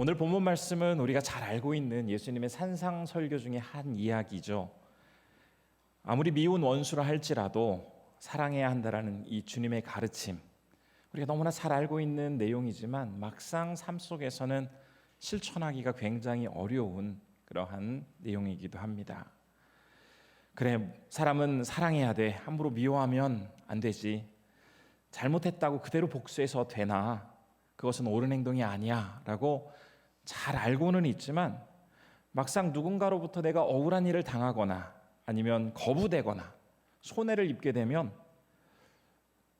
오늘 본문 말씀은 우리가 잘 알고 있는 예수님의 산상 설교 중에 한 이야기죠. 아무리 미운 원수라 할지라도 사랑해야 한다라는 이 주님의 가르침, 우리가 너무나 잘 알고 있는 내용이지만 막상 삶 속에서는 실천하기가 굉장히 어려운 그러한 내용이기도 합니다. 그래, 사람은 사랑해야 돼. 함부로 미워하면 안 되지. 잘못했다고 그대로 복수해서 되나? 그것은 옳은 행동이 아니야 라고 잘 알고는 있지만 막상 누군가로부터 내가 억울한 일을 당하거나 아니면 거부되거나 손해를 입게 되면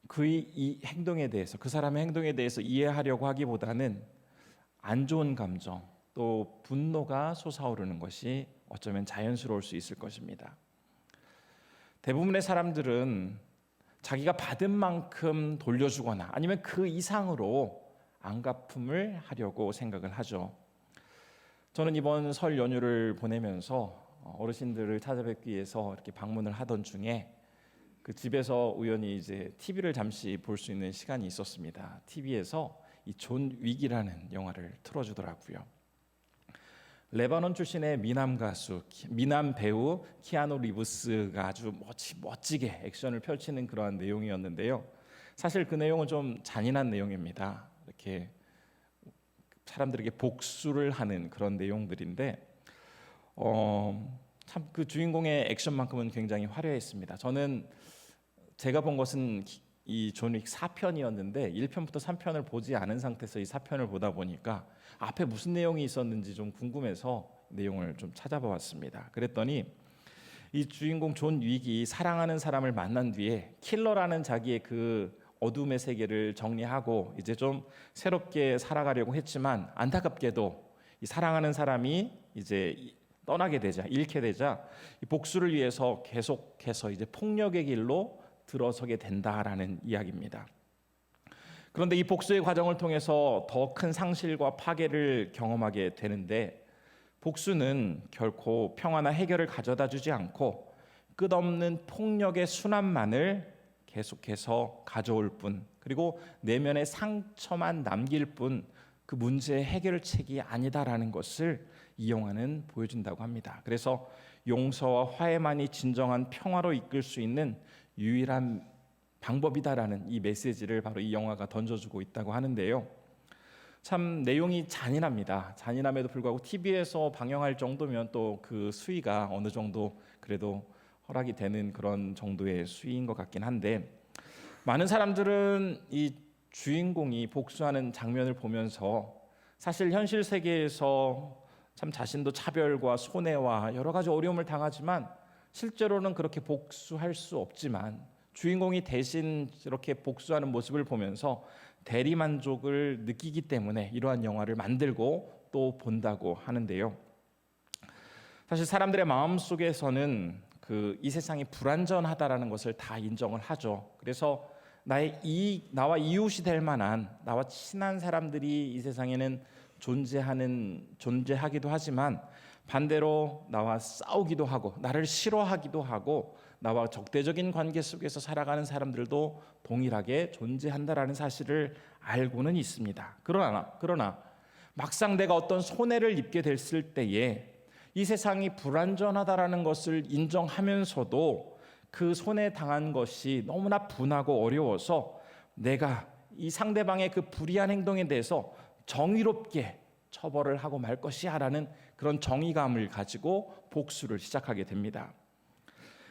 그의 이 행동에 대해서, 그 사람의 행동에 대해서 이해하려고 하기보다는 안 좋은 감정, 또 분노가 솟아오르는 것이 어쩌면 자연스러울 수 있을 것입니다. 대부분의 사람들은 자기가 받은 만큼 돌려주거나 아니면 그 이상으로 안갚음을 하려고 생각을 하죠. 저는 이번 설 연휴를 보내면서 어르신들을 찾아뵙기 위해서 이렇게 방문을 하던 중에 그 집에서 우연히 이제 TV를 잠시 볼 수 있는 시간이 있었습니다. TV에서 이 존 윅이라는 영화를 틀어주더라고요. 레바논 출신의 미남 가수, 미남 배우 키아누 리브스가 아주 멋지게 액션을 펼치는 그러한 내용이었는데요. 사실 그 내용은 좀 잔인한 내용입니다. 이렇게 사람들에게 복수를 하는 그런 내용들인데 참 그 주인공의 액션만큼은 굉장히 화려했습니다. 저는 제가 본 것은 이 존 윅 4편이었는데 1편부터 3편을 보지 않은 상태에서 이 4편을 보다 보니까 앞에 무슨 내용이 있었는지 좀 궁금해서 내용을 좀 찾아봐 왔습니다. 그랬더니 이 주인공 존 윅이 사랑하는 사람을 만난 뒤에 킬러라는 자기의 그 어둠의 세계를 정리하고 이제 좀 새롭게 살아가려고 했지만 안타깝게도 이 사랑하는 사람이 이제 떠나게 되자, 잃게 되자 이 복수를 위해서 계속해서 이제 폭력의 길로 들어서게 된다라는 이야기입니다. 그런데 이 복수의 과정을 통해서 더 큰 상실과 파괴를 경험하게 되는데 복수는 결코 평화나 해결을 가져다 주지 않고 끝없는 폭력의 순환만을 계속해서 가져올 뿐, 그리고 내면의 상처만 남길 뿐 그 문제의 해결책이 아니다라는 것을 이 영화는 보여준다고 합니다. 그래서 용서와 화해만이 진정한 평화로 이끌 수 있는 유일한 방법이다라는 이 메시지를 바로 이 영화가 던져주고 있다고 하는데요. 참 내용이 잔인합니다. 잔인함에도 불구하고 TV에서 방영할 정도면 또 그 수위가 어느 정도 그래도 허락이 되는 그런 정도의 수위인 것 같긴 한데, 많은 사람들은 이 주인공이 복수하는 장면을 보면서 사실 현실 세계에서 참 자신도 차별과 손해와 여러 가지 어려움을 당하지만 실제로는 그렇게 복수할 수 없지만 주인공이 대신 이렇게 복수하는 모습을 보면서 대리만족을 느끼기 때문에 이러한 영화를 만들고 또 본다고 하는데요. 사실 사람들의 마음속에서는 이 세상이 불완전하다라는 것을 다 인정을 하죠. 그래서 나와 이웃이 될 만한, 나와 친한 사람들이 이 세상에는 존재하기도 하지만 반대로 나와 싸우기도 하고 나를 싫어하기도 하고 나와 적대적인 관계 속에서 살아가는 사람들도 동일하게 존재한다라는 사실을 알고는 있습니다. 그러나 막상 내가 어떤 손해를 입게 됐을 때에 이 세상이 불완전하다라는 것을 인정하면서도 그 손해 당한 것이 너무나 분하고 어려워서 내가 이 상대방의 그 불의한 행동에 대해서 정의롭게 처벌을 하고 말 것이야라는 그런 정의감을 가지고 복수를 시작하게 됩니다.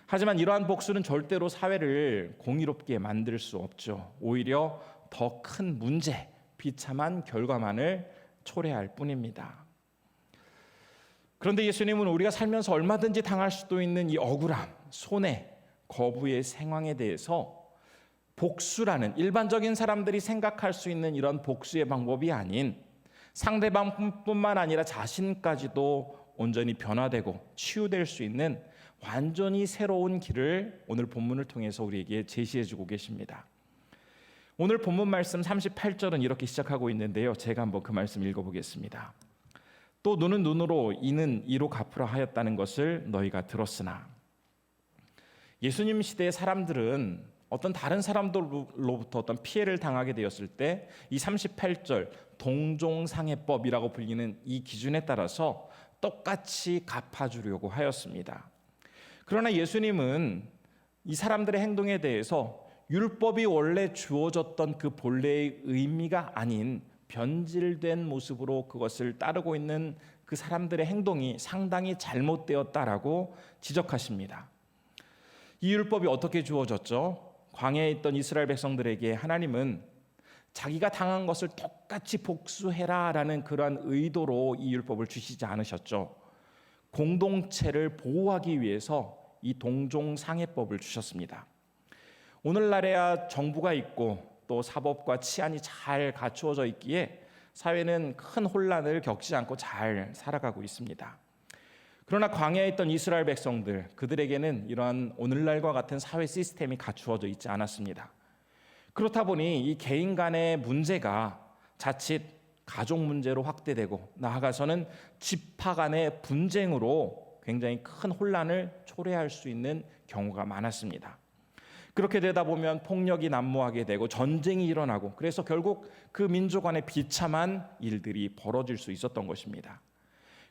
하지만 이러한 복수는 절대로 사회를 공의롭게 만들 수 없죠. 오히려 더 큰 문제, 비참한 결과만을 초래할 뿐입니다. 그런데 예수님은 우리가 살면서 얼마든지 당할 수도 있는 이 억울함, 손해, 거부의 상황에 대해서 복수라는 일반적인 사람들이 생각할 수 있는 이런 복수의 방법이 아닌 상대방뿐만 아니라 자신까지도 온전히 변화되고 치유될 수 있는 완전히 새로운 길을 오늘 본문을 통해서 우리에게 제시해주고 계십니다. 오늘 본문 말씀 38절은 이렇게 시작하고 있는데요. 제가 한번 그 말씀 읽어보겠습니다. 또 눈은 눈으로 이는 이로 갚으라 하였다는 것을 너희가 들었으나. 예수님 시대의 사람들은 어떤 다른 사람들로부터 어떤 피해를 당하게 되었을 때 이 38절 동종상해법이라고 불리는 이 기준에 따라서 똑같이 갚아주려고 하였습니다. 그러나 예수님은 이 사람들의 행동에 대해서 율법이 원래 주어졌던 그 본래의 의미가 아닌 변질된 모습으로 그것을 따르고 있는 그 사람들의 행동이 상당히 잘못되었다라고 지적하십니다. 이 율법이 어떻게 주어졌죠? 광야에 있던 이스라엘 백성들에게 하나님은 자기가 당한 것을 똑같이 복수해라라는 그러한 의도로 이 율법을 주시지 않으셨죠. 공동체를 보호하기 위해서 이 동종상해법을 주셨습니다. 오늘날에야 정부가 있고 또 사법과 치안이 잘 갖추어져 있기에 사회는 큰 혼란을 겪지 않고 잘 살아가고 있습니다. 그러나 광야에 있던 이스라엘 백성들, 그들에게는 이러한 오늘날과 같은 사회 시스템이 갖추어져 있지 않았습니다. 그렇다 보니 이 개인 간의 문제가 자칫 가족 문제로 확대되고 나아가서는 지파 간의 분쟁으로 굉장히 큰 혼란을 초래할 수 있는 경우가 많았습니다. 그렇게 되다 보면 폭력이 난무하게 되고 전쟁이 일어나고, 그래서 결국 그 민족 간의 비참한 일들이 벌어질 수 있었던 것입니다.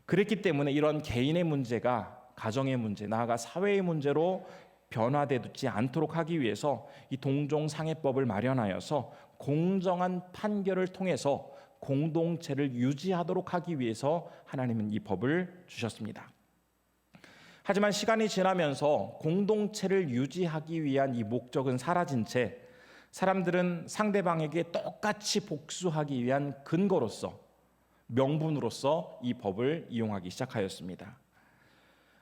그랬기 때문에 이런 개인의 문제가 가정의 문제, 나아가 사회의 문제로 변화되지 않도록 하기 위해서 이 동종상해법을 마련하여서 공정한 판결을 통해서 공동체를 유지하도록 하기 위해서 하나님은 이 법을 주셨습니다. 하지만 시간이 지나면서 공동체를 유지하기 위한 이 목적은 사라진 채 사람들은 상대방에게 똑같이 복수하기 위한 근거로서, 명분으로서 이 법을 이용하기 시작하였습니다.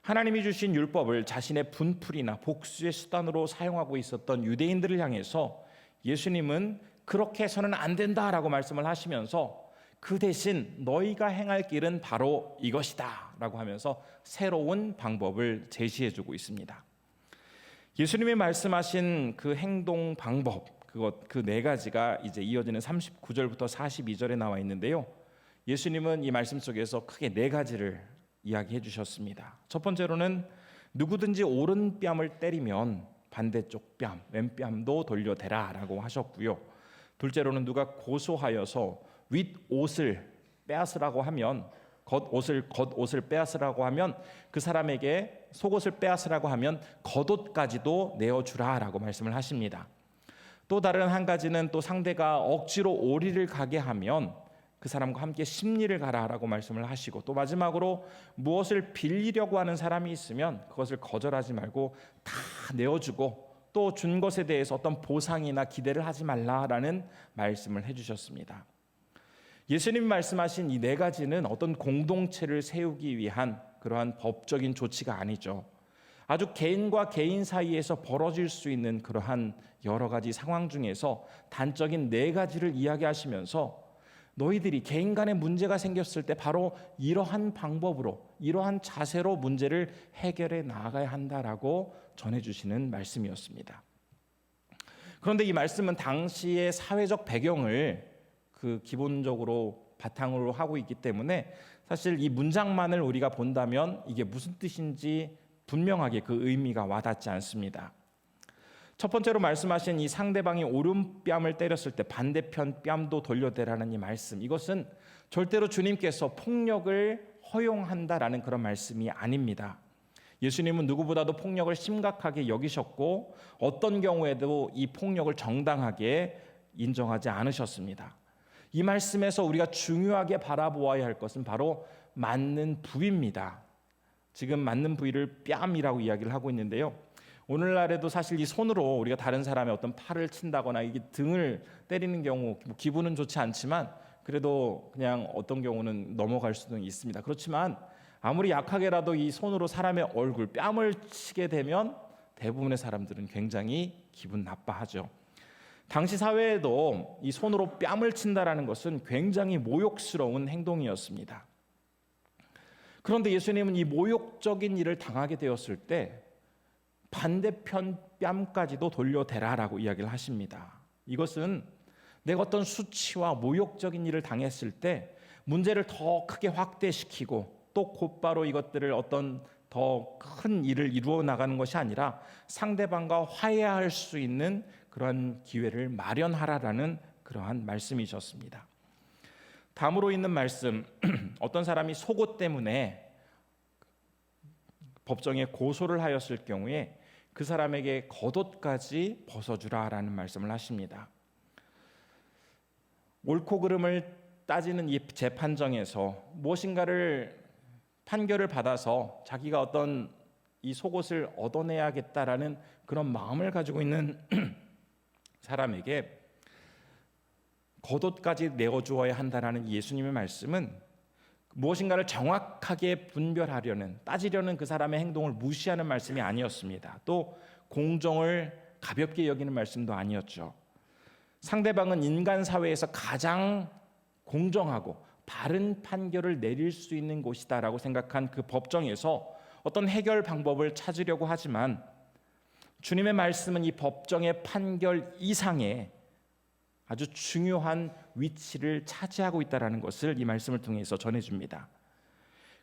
하나님이 주신 율법을 자신의 분풀이나 복수의 수단으로 사용하고 있었던 유대인들을 향해서 예수님은 그렇게 해서는 안 된다라고 말씀을 하시면서 그 대신 너희가 행할 길은 바로 이것이다 라고 하면서 새로운 방법을 제시해주고 있습니다. 예수님이 말씀하신 그 행동 방법, 그 네 가지가 이제 이어지는 39절부터 42절에 나와 있는데요. 예수님은 이 말씀 속에서 크게 네 가지를 이야기해 주셨습니다. 첫 번째로는 누구든지 오른뺨을 때리면 반대쪽 뺨, 왼뺨도 돌려대라 라고 하셨고요. 둘째로는 누가 고소하여서 윗옷을 빼앗으라고 하면, 겉옷을 빼앗으라고 하면 그 사람에게 속옷을 빼앗으라고 하면 겉옷까지도 내어주라 라고 말씀을 하십니다. 또 다른 한 가지는 또 상대가 억지로 오리를 가게 하면 그 사람과 함께 심리를 가라라고 말씀을 하시고, 또 마지막으로 무엇을 빌리려고 하는 사람이 있으면 그것을 거절하지 말고 다 내어주고 또 준 것에 대해서 어떤 보상이나 기대를 하지 말라라는 말씀을 해주셨습니다. 예수님이 말씀하신 이 네 가지는 어떤 공동체를 세우기 위한 그러한 법적인 조치가 아니죠. 아주 개인과 개인 사이에서 벌어질 수 있는 그러한 여러 가지 상황 중에서 단적인 네 가지를 이야기하시면서 너희들이 개인 간의 문제가 생겼을 때 바로 이러한 방법으로, 이러한 자세로 문제를 해결해 나아가야 한다라고 전해주시는 말씀이었습니다. 그런데 이 말씀은 당시의 사회적 배경을 기본적으로 바탕으로 하고 있기 때문에 사실 이 문장만을 우리가 본다면 이게 무슨 뜻인지 분명하게 그 의미가 와닿지 않습니다. 첫 번째로 말씀하신 이 상대방이 오른뺨을 때렸을 때 반대편 뺨도 돌려대라는 이 말씀, 이것은 절대로 주님께서 폭력을 허용한다라는 그런 말씀이 아닙니다. 예수님은 누구보다도 폭력을 심각하게 여기셨고 어떤 경우에도 이 폭력을 정당하게 인정하지 않으셨습니다. 이 말씀에서 우리가 중요하게 바라보아야 할 것은 바로 맞는 부위입니다. 지금 맞는 부위를 뺨이라고 이야기를 하고 있는데요. 오늘날에도 사실 이 손으로 우리가 다른 사람의 어떤 팔을 친다거나 이게 등을 때리는 경우 기분은 좋지 않지만 그래도 그냥 어떤 경우는 넘어갈 수도 있습니다. 그렇지만 아무리 약하게라도 이 손으로 사람의 얼굴, 뺨을 치게 되면 대부분의 사람들은 굉장히 기분 나빠하죠. 당시 사회에도 이 손으로 뺨을 친다라는 것은 굉장히 모욕스러운 행동이었습니다. 그런데 예수님은 이 모욕적인 일을 당하게 되었을 때 반대편 뺨까지도 돌려대라라고 이야기를 하십니다. 이것은 내가 어떤 수치와 모욕적인 일을 당했을 때 문제를 더 크게 확대시키고 또 곧바로 이것들을 어떤 더 큰 일을 이루어 나가는 것이 아니라 상대방과 화해할 수 있는 그런 기회를 마련하라라는 그러한 말씀이셨습니다. 다음으로 있는 말씀, 어떤 사람이 속옷 때문에 법정에 고소를 하였을 경우에 그 사람에게 겉옷까지 벗어주라라는 말씀을 하십니다. 옳고 그름을 따지는 이 재판정에서 무엇인가를 판결을 받아서 자기가 어떤 이 속옷을 얻어내야겠다라는 그런 마음을 가지고 있는 사람에게 겉옷까지 내어주어야 한다라는 예수님의 말씀은 무엇인가를 정확하게 분별하려는, 따지려는 그 사람의 행동을 무시하는 말씀이 아니었습니다. 또 공정을 가볍게 여기는 말씀도 아니었죠. 상대방은 인간 사회에서 가장 공정하고 바른 판결을 내릴 수 있는 곳이다라고 생각한 그 법정에서 어떤 해결 방법을 찾으려고 하지만 주님의 말씀은 이 법정의 판결 이상의 아주 중요한 위치를 차지하고 있다는 것을 이 말씀을 통해서 전해줍니다.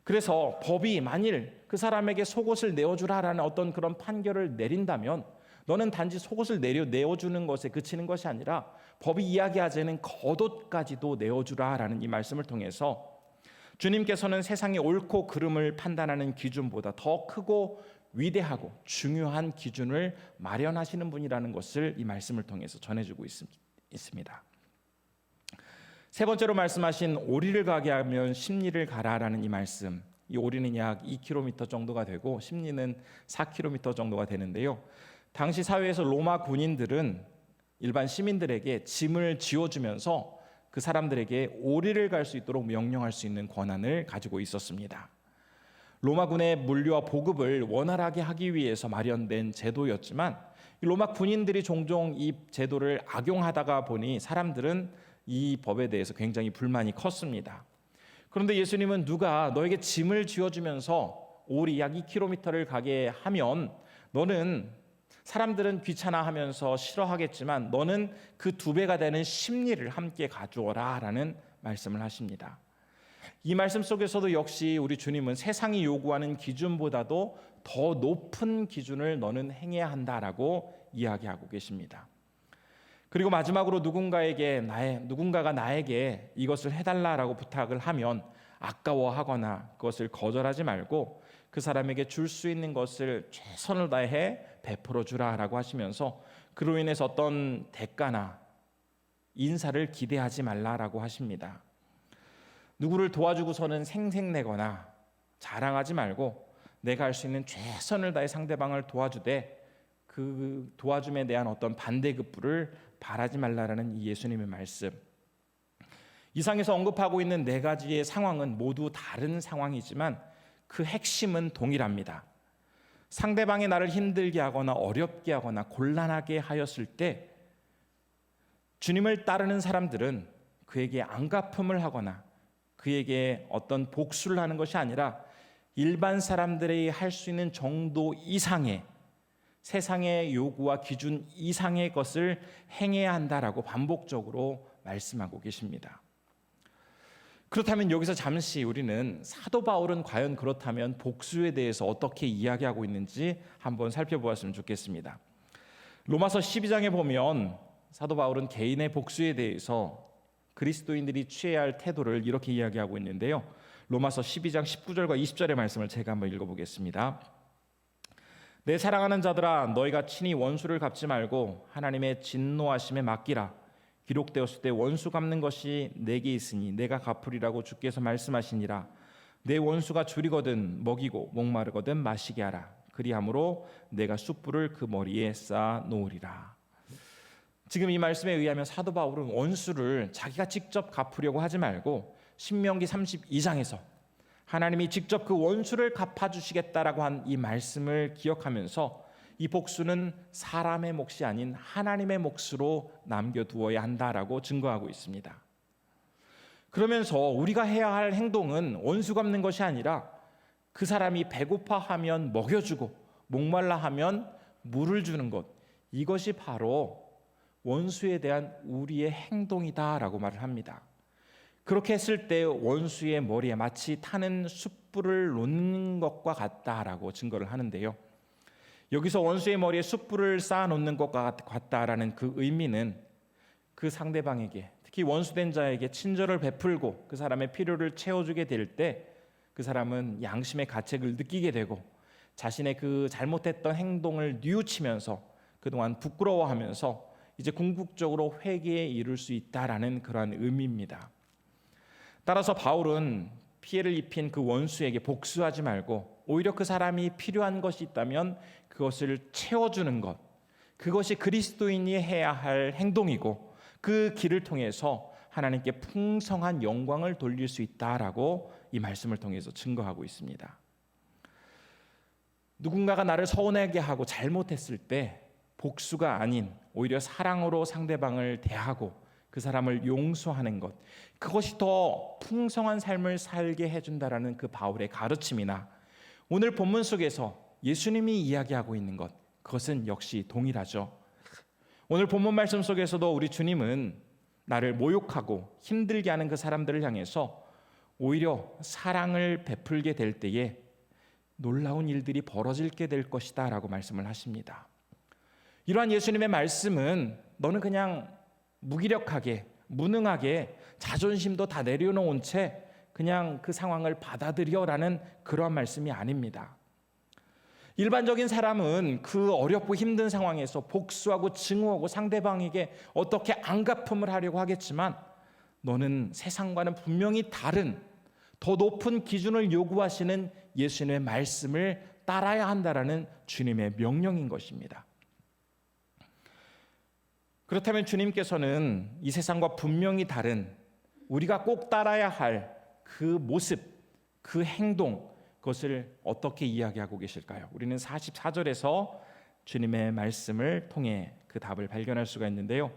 그래서 법이 만일 그 사람에게 속옷을 내어주라라는 어떤 그런 판결을 내린다면 너는 단지 속옷을 내어주는 것에 그치는 것이 아니라 법이 이야기하자는 겉옷까지도 내어주라라는 이 말씀을 통해서 주님께서는 세상의 옳고 그름을 판단하는 기준보다 더 크고 위대하고 중요한 기준을 마련하시는 분이라는 것을 이 말씀을 통해서 전해주고 있습니다. 세 번째로 말씀하신 오리를 가게 하면 십리를 가라라는 이 말씀, 이 오리는 약 2km 정도가 되고 십리는 4km 정도가 되는데요. 당시 사회에서 로마 군인들은 일반 시민들에게 짐을 지어주면서 그 사람들에게 오리를 갈 수 있도록 명령할 수 있는 권한을 가지고 있었습니다. 로마군의 물류와 보급을 원활하게 하기 위해서 마련된 제도였지만 로마 군인들이 종종 이 제도를 악용하다가 보니 사람들은 이 법에 대해서 굉장히 불만이 컸습니다. 그런데 예수님은 누가 너에게 짐을 지어주면서 오리 약 2km를 가게 하면 너는 사람들은 귀찮아하면서 싫어하겠지만 너는 그 2배가 되는 십리를 함께 가져오라 라는 말씀을 하십니다. 이 말씀 속에서도 역시 우리 주님은 세상이 요구하는 기준보다도 더 높은 기준을 너는 행해야 한다라고 이야기하고 계십니다. 그리고 마지막으로 누군가가 나에게 이것을 해달라라고 부탁을 하면 아까워하거나 그것을 거절하지 말고 그 사람에게 줄 수 있는 것을 최선을 다해 베풀어 주라라고 하시면서 그로 인해서 어떤 대가나 인사를 기대하지 말라라고 하십니다. 누구를 도와주고서는 생색내거나 자랑하지 말고 내가 할 수 있는 최선을 다해 상대방을 도와주되 그 도와줌에 대한 어떤 반대급부를 바라지 말라라는 이 예수님의 말씀. 이상에서 언급하고 있는 4가지의 상황은 모두 다른 상황이지만 그 핵심은 동일합니다. 상대방이 나를 힘들게 하거나 어렵게 하거나 곤란하게 하였을 때 주님을 따르는 사람들은 그에게 안갚음을 하거나 그에게 어떤 복수를 하는 것이 아니라 일반 사람들이 할 수 있는 정도 이상의 세상의 요구와 기준 이상의 것을 행해야 한다라고 반복적으로 말씀하고 계십니다. 그렇다면 여기서 잠시 우리는 사도 바울은 과연 그렇다면 복수에 대해서 어떻게 이야기하고 있는지 한번 살펴보았으면 좋겠습니다. 로마서 12장에 보면 사도 바울은 개인의 복수에 대해서 그리스도인들이 취해야 할 태도를 이렇게 이야기하고 있는데요. 로마서 12장 19절과 20절의 말씀을 제가 한번 읽어보겠습니다. 내 사랑하는 자들아 너희가 친히 원수를 갚지 말고 하나님의 진노하심에 맡기라. 기록되었을 때 원수 갚는 것이 내게 있으니 내가 갚으리라고 주께서 말씀하시니라. 내 원수가 줄이거든 먹이고 목마르거든 마시게 하라. 그리함으로 내가 숯불을 그 머리에 쌓아 놓으리라. 지금 이 말씀에 의하면 사도 바울은 원수를 자기가 직접 갚으려고 하지 말고 신명기 32장에서 하나님이 직접 그 원수를 갚아주시겠다라고 한 이 말씀을 기억하면서 이 복수는 사람의 몫이 아닌 하나님의 몫으로 남겨두어야 한다라고 증거하고 있습니다. 그러면서 우리가 해야 할 행동은 원수 갚는 것이 아니라 그 사람이 배고파하면 먹여주고 목말라 하면 물을 주는 것, 이것이 바로 원수에 대한 우리의 행동이다라고 말을 합니다. 그렇게 했을 때 원수의 머리에 마치 타는 숯불을 놓는 것과 같다라고 증거를 하는데요. 여기서 원수의 머리에 숯불을 쌓아놓는 것과 같다라는 그 의미는 그 상대방에게, 특히 원수된 자에게 친절을 베풀고 그 사람의 필요를 채워주게 될 때 그 사람은 양심의 가책을 느끼게 되고 자신의 그 잘못했던 행동을 뉘우치면서 그동안 부끄러워하면서 이제 궁극적으로 회개에 이를 수 있다라는 그러한 의미입니다. 따라서 바울은 피해를 입힌 그 원수에게 복수하지 말고 오히려 그 사람이 필요한 것이 있다면 그것을 채워주는 것, 그것이 그리스도인이 해야 할 행동이고 그 길을 통해서 하나님께 풍성한 영광을 돌릴 수 있다라고 이 말씀을 통해서 증거하고 있습니다. 누군가가 나를 서운하게 하고 잘못했을 때 복수가 아닌 오히려 사랑으로 상대방을 대하고 그 사람을 용서하는 것, 그것이 더 풍성한 삶을 살게 해준다라는 그 바울의 가르침이나 오늘 본문 속에서 예수님이 이야기하고 있는 것, 그것은 역시 동일하죠. 오늘 본문 말씀 속에서도 우리 주님은 나를 모욕하고 힘들게 하는 그 사람들을 향해서 오히려 사랑을 베풀게 될 때에 놀라운 일들이 벌어지게 될 것이다 라고 말씀을 하십니다. 이러한 예수님의 말씀은 너는 그냥 무기력하게 무능하게 자존심도 다 내려놓은 채 그냥 그 상황을 받아들여라는 그러한 말씀이 아닙니다. 일반적인 사람은 그 어렵고 힘든 상황에서 복수하고 증오하고 상대방에게 어떻게 안갚음을 하려고 하겠지만 너는 세상과는 분명히 다른 더 높은 기준을 요구하시는 예수님의 말씀을 따라야 한다라는 주님의 명령인 것입니다. 그렇다면 주님께서는 이 세상과 분명히 다른 우리가 꼭 따라야 할 그 모습, 그 행동, 그것을 어떻게 이야기하고 계실까요? 우리는 44절에서 주님의 말씀을 통해 그 답을 발견할 수가 있는데요.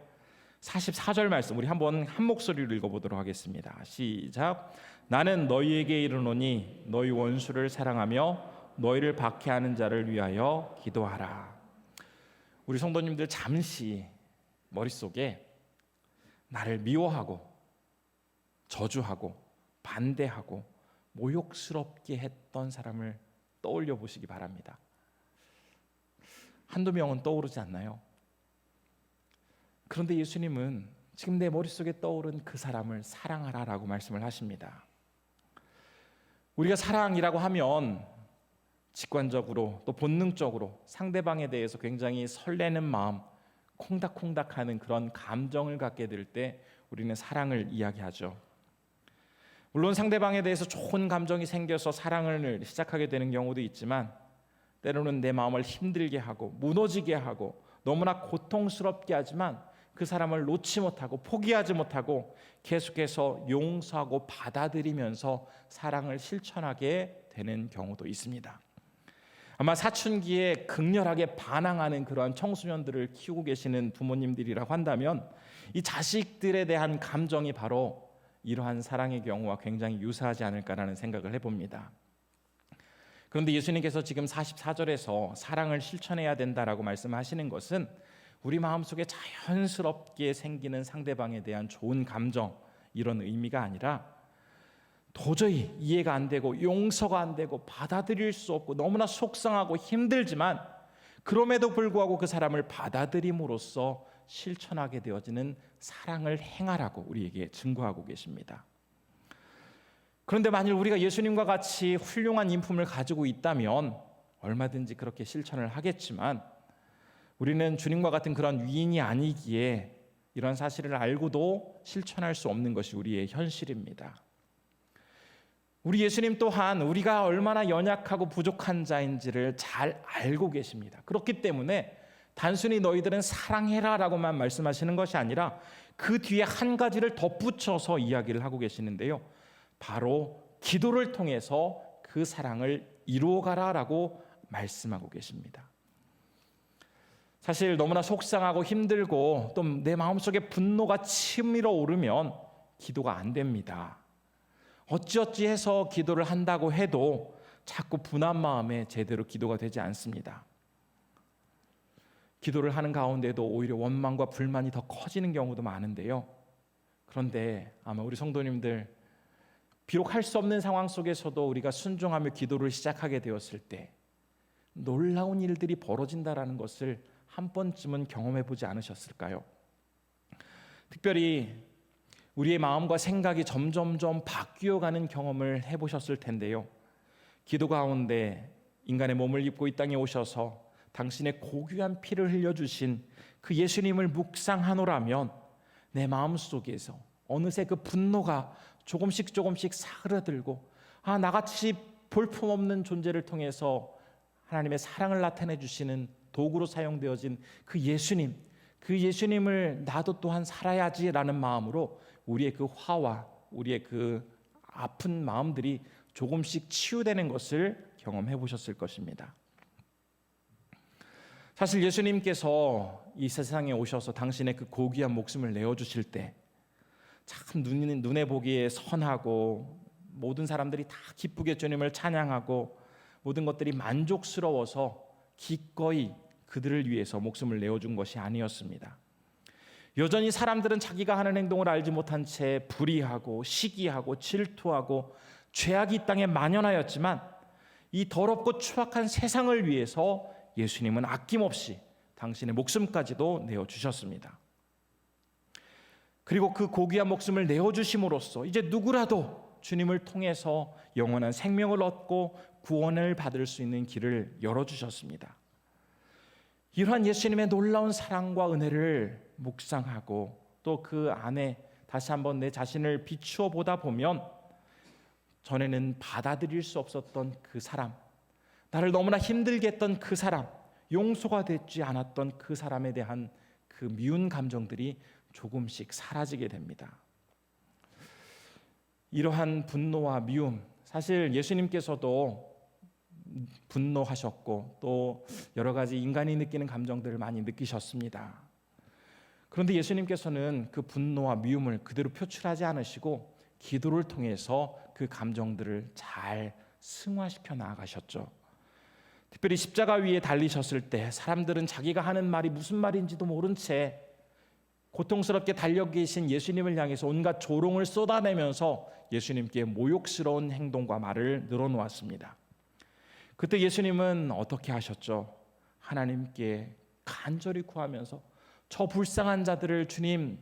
44절 말씀 우리 한번 한 목소리로 읽어보도록 하겠습니다. 시작. 나는 너희에게 이르노니 너희 원수를 사랑하며 너희를 박해하는 자를 위하여 기도하라. 우리 성도님들 잠시 머릿속에 나를 미워하고 저주하고 반대하고 모욕스럽게 했던 사람을 떠올려 보시기 바랍니다. 한두 명은 떠오르지 않나요? 그런데 예수님은 지금 내 머릿속에 떠오른 그 사람을 사랑하라라고 말씀을 하십니다. 우리가 사랑이라고 하면 직관적으로 또 본능적으로 상대방에 대해서 굉장히 설레는 마음, 콩닥콩닥하는 그런 감정을 갖게 될 때 우리는 사랑을 이야기하죠. 물론 상대방에 대해서 좋은 감정이 생겨서 사랑을 시작하게 되는 경우도 있지만 때로는 내 마음을 힘들게 하고 무너지게 하고 너무나 고통스럽게 하지만 그 사람을 놓지 못하고 포기하지 못하고 계속해서 용서하고 받아들이면서 사랑을 실천하게 되는 경우도 있습니다. 아마 사춘기에 극렬하게 반항하는 그러한 청소년들을 키우고 계시는 부모님들이라고 한다면 이 자식들에 대한 감정이 바로 이러한 사랑의 경우와 굉장히 유사하지 않을까라는 생각을 해봅니다. 그런데 예수님께서 지금 44절에서 사랑을 실천해야 된다라고 말씀하시는 것은 우리 마음속에 자연스럽게 생기는 상대방에 대한 좋은 감정, 이런 의미가 아니라 도저히 이해가 안 되고 용서가 안 되고 받아들일 수 없고 너무나 속상하고 힘들지만 그럼에도 불구하고 그 사람을 받아들임으로써 실천하게 되어지는 사랑을 행하라고 우리에게 증거하고 계십니다. 그런데 만일 우리가 예수님과 같이 훌륭한 인품을 가지고 있다면 얼마든지 그렇게 실천을 하겠지만 우리는 주님과 같은 그런 위인이 아니기에 이런 사실을 알고도 실천할 수 없는 것이 우리의 현실입니다. 우리 예수님 또한 우리가 얼마나 연약하고 부족한 자인지를 잘 알고 계십니다. 그렇기 때문에 단순히 너희들은 사랑해라라고만 말씀하시는 것이 아니라 그 뒤에 한 가지를 덧붙여서 이야기를 하고 계시는데요. 바로 기도를 통해서 그 사랑을 이루어가라라고 말씀하고 계십니다. 사실 너무나 속상하고 힘들고 또 내 마음속에 분노가 치밀어 오르면 기도가 안 됩니다. 어찌어찌 해서 기도를 한다고 해도 자꾸 분한 마음에 제대로 기도가 되지 않습니다. 기도를 하는 가운데도 오히려 원망과 불만이 더 커지는 경우도 많은데요. 그런데 아마 우리 성도님들 비록 할 수 없는 상황 속에서도 우리가 순종하며 기도를 시작하게 되었을 때 놀라운 일들이 벌어진다라는 것을 한 번쯤은 경험해 보지 않으셨을까요? 특별히 우리의 마음과 생각이 점점점 바뀌어가는 경험을 해보셨을 텐데요. 기도 가운데 인간의 몸을 입고 이 땅에 오셔서 당신의 고귀한 피를 흘려주신 그 예수님을 묵상하노라면 내 마음속에서 어느새 그 분노가 조금씩 사그라들고 나같이 볼품없는 존재를 통해서 하나님의 사랑을 나타내 주시는 도구로 사용되어진 그 예수님을 나도 또한 살아야지라는 마음으로 우리의 그 화와 우리의 그 아픈 마음들이 조금씩 치유되는 것을 경험해 보셨을 것입니다. 사실 예수님께서 이 세상에 오셔서 당신의 그 고귀한 목숨을 내어주실 때 참 눈에 보기에 선하고 모든 사람들이 다 기쁘게 주님을 찬양하고 모든 것들이 만족스러워서 기꺼이 그들을 위해서 목숨을 내어준 것이 아니었습니다. 여전히 사람들은 자기가 하는 행동을 알지 못한 채 불의하고 시기하고 질투하고 죄악이 이 땅에 만연하였지만 이 더럽고 추악한 세상을 위해서 예수님은 아낌없이 당신의 목숨까지도 내어주셨습니다. 그리고 그 고귀한 목숨을 내어주심으로써 이제 누구라도 주님을 통해서 영원한 생명을 얻고 구원을 받을 수 있는 길을 열어주셨습니다. 이러한 예수님의 놀라운 사랑과 은혜를 묵상하고 또 그 안에 다시 한번 내 자신을 비추어 보다 보면 전에는 받아들일 수 없었던 그 사람, 나를 너무나 힘들게 했던 그 사람, 용서가 되지 않았던 그 사람에 대한 그 미운 감정들이 조금씩 사라지게 됩니다. 이러한 분노와 미움, 사실 예수님께서도 분노하셨고 또 여러 가지 인간이 느끼는 감정들을 많이 느끼셨습니다. 그런데 예수님께서는 그 분노와 미움을 그대로 표출하지 않으시고 기도를 통해서 그 감정들을 잘 승화시켜 나아가셨죠. 특별히 십자가 위에 달리셨을 때 사람들은 자기가 하는 말이 무슨 말인지도 모른 채 고통스럽게 달려 계신 예수님을 향해서 온갖 조롱을 쏟아내면서 예수님께 모욕스러운 행동과 말을 늘어놓았습니다. 그때 예수님은 어떻게 하셨죠? 하나님께 간절히 구하면서 저 불쌍한 자들을 주님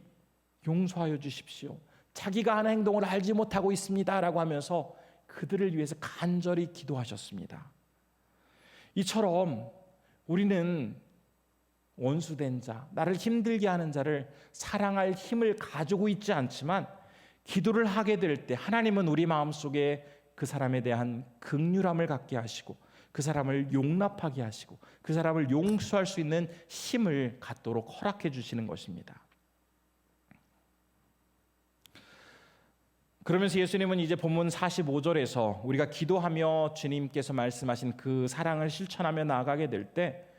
용서하여 주십시오. 자기가 하는 행동을 알지 못하고 있습니다 라고 하면서 그들을 위해서 간절히 기도하셨습니다. 이처럼 우리는 원수된 자, 나를 힘들게 하는 자를 사랑할 힘을 가지고 있지 않지만 기도를 하게 될 때 하나님은 우리 마음속에 그 사람에 대한 긍휼함을 갖게 하시고 그 사람을 용납하게 하시고 그 사람을 용서할 수 있는 힘을 갖도록 허락해 주시는 것입니다. 그러면서 예수님은 이제 본문 45절에서 우리가 기도하며 주님께서 말씀하신 그 사랑을 실천하며 나아가게 될 때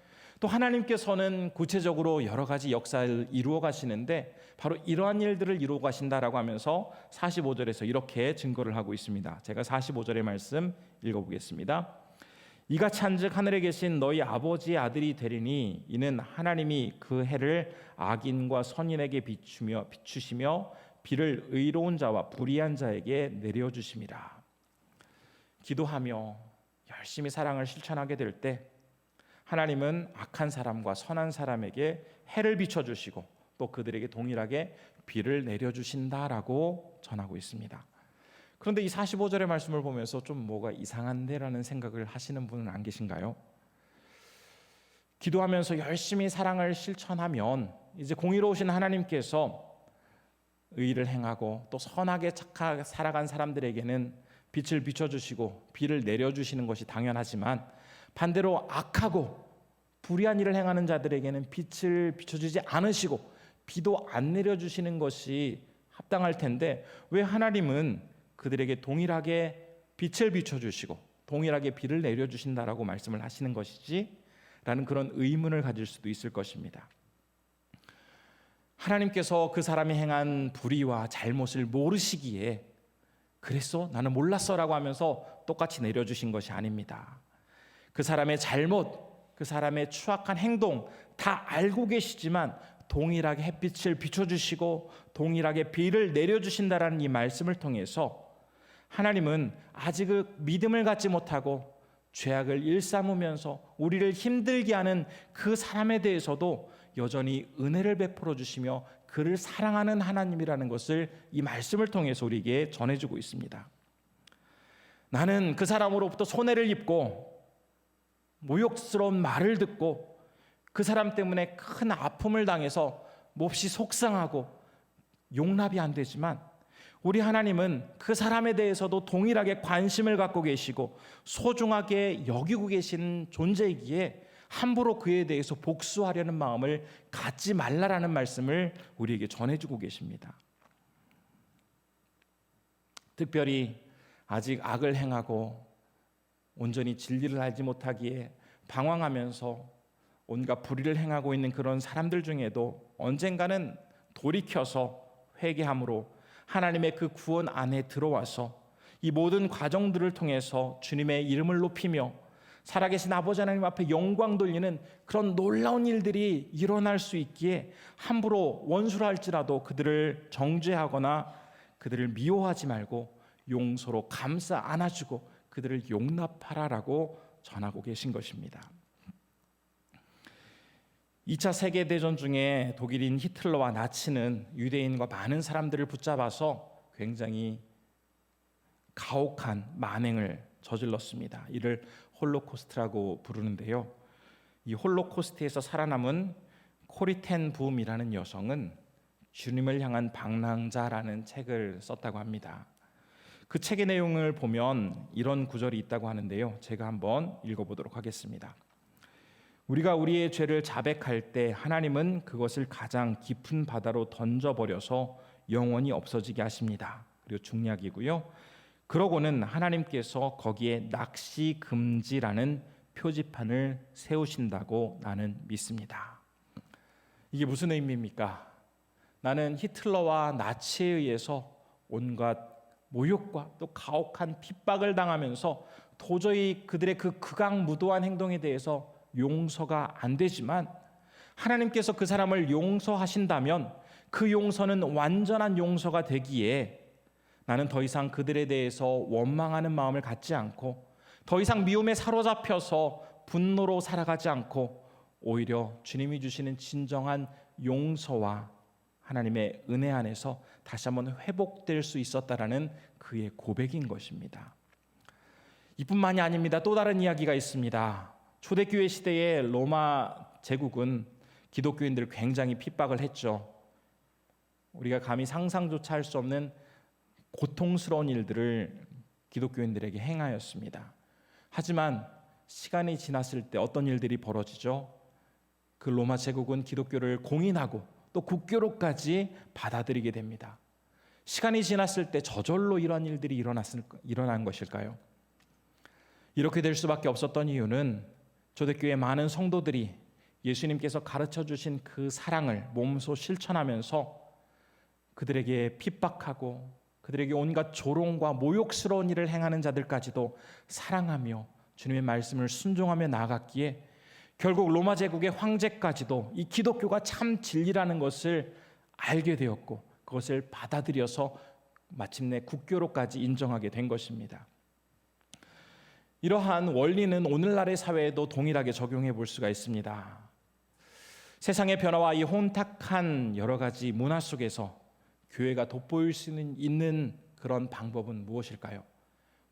또 하나님께서는 구체적으로 여러 가지 역사를 이루어 가시는데 바로 이러한 일들을 이루어 가신다라고 하면서 45절에서 이렇게 증거를 하고 있습니다. 제가 45절의 말씀 읽어보겠습니다. 이같이 한즉 하늘에 계신 너희 아버지의 아들이 되리니 이는 하나님이 그 해를 악인과 선인에게 비추시며 비를 의로운 자와 불의한 자에게 내려주심이라. 기도하며 열심히 사랑을 실천하게 될 때 하나님은 악한 사람과 선한 사람에게 해를 비춰주시고 또 그들에게 동일하게 비를 내려주신다라고 전하고 있습니다. 그런데 이 45절의 말씀을 보면서 좀 뭐가 이상한데라는 생각을 하시는 분은 안 계신가요? 기도하면서 열심히 사랑을 실천하면 이제 공의로우신 하나님께서 의를 행하고 또 선하게 착하게 살아간 사람들에게는 빛을 비춰주시고 비를 내려주시는 것이 당연하지만 반대로 악하고 불의한 일을 행하는 자들에게는 빛을 비춰주지 않으시고 비도 안 내려주시는 것이 합당할 텐데 왜 하나님은 그들에게 동일하게 빛을 비춰주시고 동일하게 비를 내려주신다라고 말씀을 하시는 것이지? 라는 그런 의문을 가질 수도 있을 것입니다. 하나님께서 그 사람이 행한 불의와 잘못을 모르시기에 그랬어? 나는 몰랐어 라고 하면서 똑같이 내려주신 것이 아닙니다. 그 사람의 잘못, 그 사람의 추악한 행동 다 알고 계시지만 동일하게 햇빛을 비춰주시고 동일하게 비를 내려주신다라는 이 말씀을 통해서 하나님은 아직 그 믿음을 갖지 못하고 죄악을 일삼으면서 우리를 힘들게 하는 그 사람에 대해서도 여전히 은혜를 베풀어 주시며 그를 사랑하는 하나님이라는 것을 이 말씀을 통해서 우리에게 전해주고 있습니다. 나는 그 사람으로부터 손해를 입고 모욕스러운 말을 듣고 그 사람 때문에 큰 아픔을 당해서 몹시 속상하고 용납이 안 되지만 우리 하나님은 그 사람에 대해서도 동일하게 관심을 갖고 계시고 소중하게 여기고 계신 존재이기에 함부로 그에 대해서 복수하려는 마음을 갖지 말라라는 말씀을 우리에게 전해주고 계십니다. 특별히 아직 악을 행하고 온전히 진리를 알지 못하기에 방황하면서 온갖 불의를 행하고 있는 그런 사람들 중에도 언젠가는 돌이켜서 회개함으로 하나님의 그 구원 안에 들어와서 이 모든 과정들을 통해서 주님의 이름을 높이며 살아계신 아버지 하나님 앞에 영광 돌리는 그런 놀라운 일들이 일어날 수 있기에 함부로 원수라 할지라도 그들을 정죄하거나 그들을 미워하지 말고 용서로 감싸 안아주고 그들을 용납하라라고 전하고 계신 것입니다. 2차 세계대전 중에 독일인 히틀러와 나치는 유대인과 많은 사람들을 붙잡아서 굉장히 가혹한 만행을 저질렀습니다. 이를 홀로코스트라고 부르는데요. 이 홀로코스트에서 살아남은 코리텐 붐이라는 여성은 주님을 향한 방랑자라는 책을 썼다고 합니다. 그 책의 내용을 보면 이런 구절이 있다고 하는데요. 제가 한번 읽어보도록 하겠습니다. 우리가 우리의 죄를 자백할 때 하나님은 그것을 가장 깊은 바다로 던져버려서 영원히 없어지게 하십니다. 그리고 중약이고요. 그러고는 하나님께서 거기에 낚시 금지라는 표지판을 세우신다고 나는 믿습니다. 이게 무슨 의미입니까? 나는 히틀러와 나치에 의해서 온갖 모욕과 또 가혹한 핍박을 당하면서 도저히 그들의 그 극악무도한 행동에 대해서 용서가 안 되지만 하나님께서 그 사람을 용서하신다면 그 용서는 완전한 용서가 되기에 나는 더 이상 그들에 대해서 원망하는 마음을 갖지 않고 더 이상 미움에 사로잡혀서 분노로 살아가지 않고 오히려 주님이 주시는 진정한 용서와 하나님의 은혜 안에서 다시 한번 회복될 수 있었다라는 그의 고백인 것입니다. 이뿐만이 아닙니다. 또 다른 이야기가 있습니다. 초대교회 시대의 로마 제국은 기독교인들을 굉장히 핍박을 했죠. 우리가 감히 상상조차 할 수 없는 고통스러운 일들을 기독교인들에게 행하였습니다. 하지만 시간이 지났을 때 어떤 일들이 벌어지죠? 그 로마 제국은 기독교를 공인하고 또 국교로까지 받아들이게 됩니다. 시간이 지났을 때 저절로 이런 일들이 일어난 것일까요? 이렇게 될 수밖에 없었던 이유는 초대교회 많은 성도들이 예수님께서 가르쳐 주신 그 사랑을 몸소 실천하면서 그들에게 핍박하고 그들에게 온갖 조롱과 모욕스러운 일을 행하는 자들까지도 사랑하며 주님의 말씀을 순종하며 나아갔기에 결국 로마 제국의 황제까지도 이 기독교가 참 진리라는 것을 알게 되었고 그것을 받아들여서 마침내 국교로까지 인정하게 된 것입니다. 이러한 원리는 오늘날의 사회에도 동일하게 적용해 볼 수가 있습니다. 세상의 변화와 이 혼탁한 여러 가지 문화 속에서 교회가 돋보일 수 있는 그런 방법은 무엇일까요?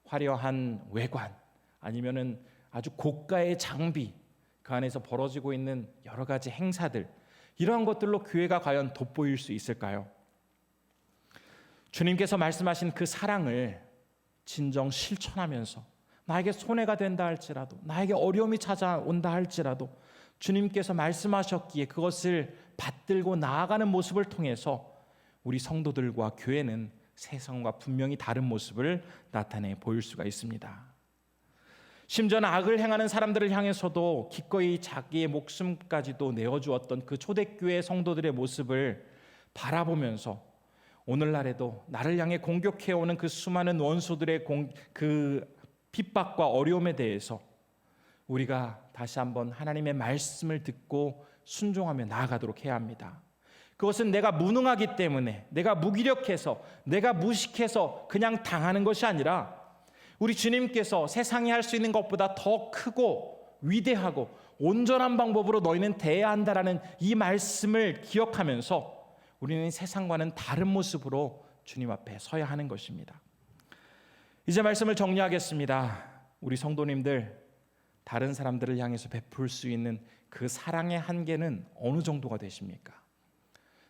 화려한 외관 아니면은 아주 고가의 장비 그 안에서 벌어지고 있는 여러 가지 행사들 이러한 것들로 교회가 과연 돋보일 수 있을까요? 주님께서 말씀하신 그 사랑을 진정 실천하면서 나에게 손해가 된다 할지라도 나에게 어려움이 찾아온다 할지라도 주님께서 말씀하셨기에 그것을 받들고 나아가는 모습을 통해서 우리 성도들과 교회는 세상과 분명히 다른 모습을 나타내 보일 수가 있습니다. 심지어는 악을 행하는 사람들을 향해서도 기꺼이 자기의 목숨까지도 내어주었던 그 초대교회 성도들의 모습을 바라보면서 오늘날에도 나를 향해 공격해오는 그 수많은 원수들의 그 핍박과 어려움에 대해서 우리가 다시 한번 하나님의 말씀을 듣고 순종하며 나아가도록 해야 합니다. 그것은 내가 무능하기 때문에, 내가 무기력해서, 내가 무식해서 그냥 당하는 것이 아니라 우리 주님께서 세상이 할 수 있는 것보다 더 크고 위대하고 온전한 방법으로 너희는 대해야 한다라는 이 말씀을 기억하면서 우리는 세상과는 다른 모습으로 주님 앞에 서야 하는 것입니다. 이제 말씀을 정리하겠습니다. 우리 성도님들, 다른 사람들을 향해서 베풀 수 있는 그 사랑의 한계는 어느 정도가 되십니까?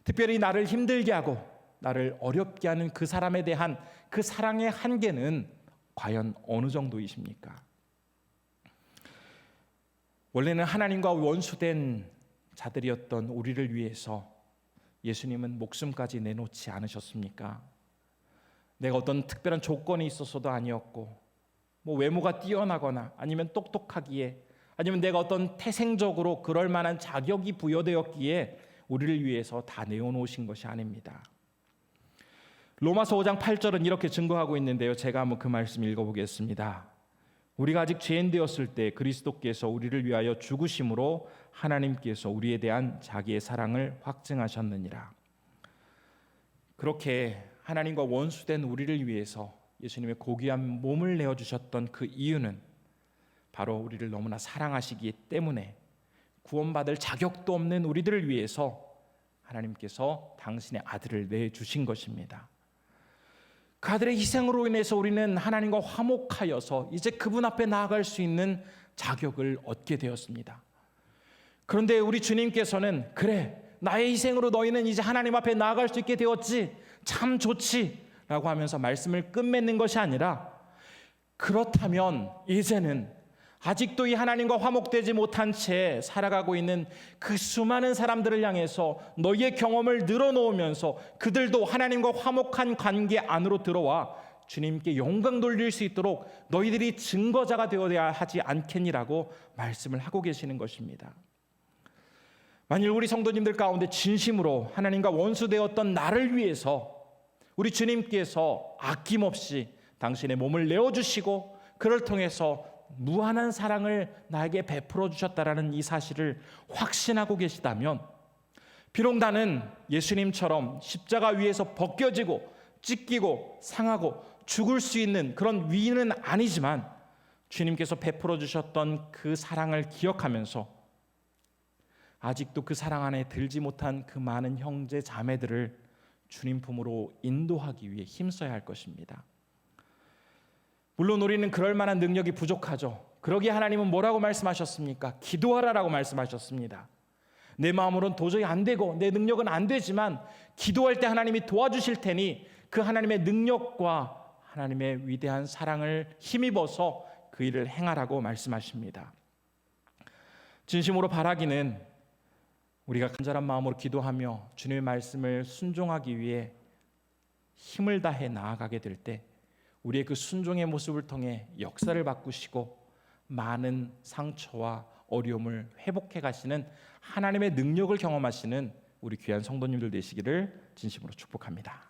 특별히 나를 힘들게 하고 나를 어렵게 하는 그 사람에 대한 그 사랑의 한계는 과연 어느 정도이십니까? 원래는 하나님과 원수된 자들이었던 우리를 위해서 예수님은 목숨까지 내놓지 않으셨습니까? 내가 어떤 특별한 조건이 있어서도 아니었고, 외모가 뛰어나거나 아니면 똑똑하기에, 아니면 내가 어떤 태생적으로 그럴 만한 자격이 부여되었기에 우리를 위해서 다 내어놓으신 것이 아닙니다. 로마서 5장 8절은 이렇게 증거하고 있는데요, 제가 한번 그 말씀 읽어보겠습니다. 우리가 아직 죄인 되었을 때 그리스도께서 우리를 위하여 죽으심으로 하나님께서 우리에 대한 자기의 사랑을 확증하셨느니라. 그렇게 하나님과 원수된 우리를 위해서 예수님의 고귀한 몸을 내어주셨던 그 이유는 바로 우리를 너무나 사랑하시기 때문에 구원받을 자격도 없는 우리들을 위해서 하나님께서 당신의 아들을 내주신 것입니다. 그 아들의 희생으로 인해서 우리는 하나님과 화목하여서 이제 그분 앞에 나아갈 수 있는 자격을 얻게 되었습니다. 그런데 우리 주님께서는 그래, 나의 희생으로 너희는 이제 하나님 앞에 나아갈 수 있게 되었지, 참 좋지 라고 하면서 말씀을 끝맺는 것이 아니라, 그렇다면 이제는 아직도 이 하나님과 화목되지 못한 채 살아가고 있는 그 수많은 사람들을 향해서 너희의 경험을 늘어놓으면서 그들도 하나님과 화목한 관계 안으로 들어와 주님께 영광 돌릴 수 있도록 너희들이 증거자가 되어야 하지 않겠니라고 말씀을 하고 계시는 것입니다. 만일 우리 성도님들 가운데 진심으로 하나님과 원수되었던 나를 위해서 우리 주님께서 아낌없이 당신의 몸을 내어주시고 그를 통해서 무한한 사랑을 나에게 베풀어 주셨다라는 이 사실을 확신하고 계시다면, 비록 나는 예수님처럼 십자가 위에서 벗겨지고 찢기고 상하고 죽을 수 있는 그런 위인은 아니지만 주님께서 베풀어 주셨던 그 사랑을 기억하면서 아직도 그 사랑 안에 들지 못한 그 많은 형제 자매들을 주님 품으로 인도하기 위해 힘써야 할 것입니다. 물론 우리는 그럴 만한 능력이 부족하죠. 그러기에 하나님은 뭐라고 말씀하셨습니까? 기도하라라고 말씀하셨습니다. 내 마음으로는 도저히 안 되고 내 능력은 안 되지만 기도할 때 하나님이 도와주실 테니 그 하나님의 능력과 하나님의 위대한 사랑을 힘입어서 그 일을 행하라고 말씀하십니다. 진심으로 바라기는 우리가 간절한 마음으로 기도하며 주님의 말씀을 순종하기 위해 힘을 다해 나아가게 될 때 우리의 그 순종의 모습을 통해 역사를 바꾸시고 많은 상처와 어려움을 회복해 가시는 하나님의 능력을 경험하시는 우리 귀한 성도님들 되시기를 진심으로 축복합니다.